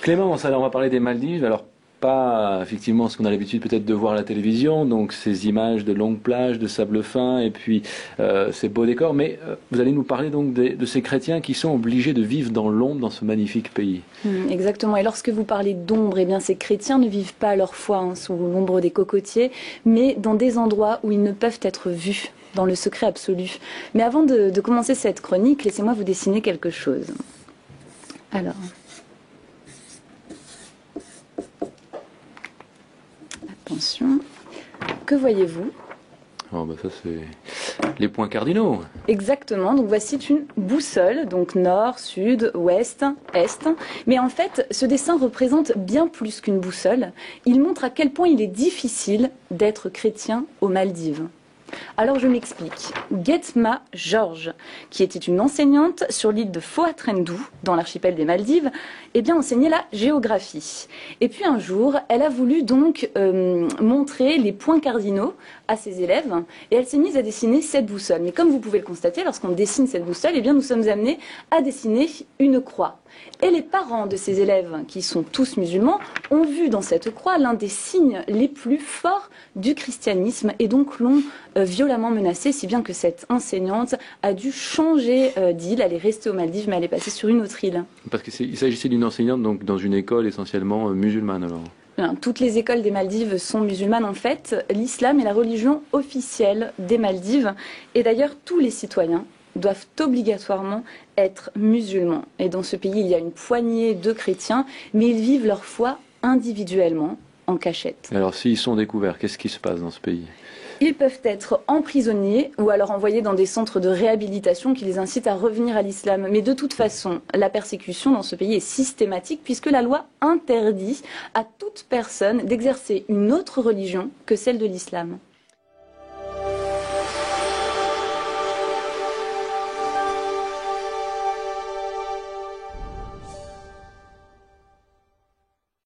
Clémence, alors on va parler des Maldives. Alors, pas effectivement ce qu'on a l'habitude peut-être de voir à la télévision, donc ces images de longues plages, de sable fin, et puis ces beaux décors, mais vous allez nous parler donc de ces chrétiens qui sont obligés de vivre dans l'ombre dans ce magnifique pays. Exactement, et lorsque vous parlez d'ombre, eh bien ces chrétiens ne vivent pas leur foi sous l'ombre des cocotiers, mais dans des endroits où ils ne peuvent être vus, dans le secret absolu. Mais avant de commencer cette chronique, laissez-moi vous dessiner quelque chose. Alors... Attention, que voyez-vous? Oh bah ça c'est les points cardinaux. Exactement, donc voici une boussole, donc nord, sud, ouest, est. Mais en fait, ce dessin représente bien plus qu'une boussole. Il montre à quel point il est difficile d'être chrétien aux Maldives. Alors je m'explique. Getma George, qui était une enseignante sur l'île de Foatrendu, dans l'archipel des Maldives, enseignait la géographie. Et puis un jour, elle a voulu donc montrer les points cardinaux à ses élèves, et elle s'est mise à dessiner cette boussole. Mais comme vous pouvez le constater, lorsqu'on dessine cette boussole, nous sommes amenés à dessiner une croix. Et les parents de ces élèves, qui sont tous musulmans, ont vu dans cette croix l'un des signes les plus forts du christianisme et donc l'ont violemment menacée, si bien que cette enseignante a dû changer d'île. Elle est restée aux Maldives, mais elle est passée sur une autre île. Parce qu'il s'agissait d'une enseignante donc, dans une école essentiellement musulmane alors. Toutes les écoles des Maldives sont musulmanes en fait. L'islam est la religion officielle des Maldives. Et d'ailleurs, tous les citoyens doivent obligatoirement être musulmans. Et dans ce pays, il y a une poignée de chrétiens, mais ils vivent leur foi individuellement, en cachette. Alors s'ils sont découverts, qu'est-ce qui se passe dans ce pays ? Ils peuvent être emprisonnés ou alors envoyés dans des centres de réhabilitation qui les incitent à revenir à l'islam. Mais de toute façon, la persécution dans ce pays est systématique puisque la loi interdit à toute personne d'exercer une autre religion que celle de l'islam.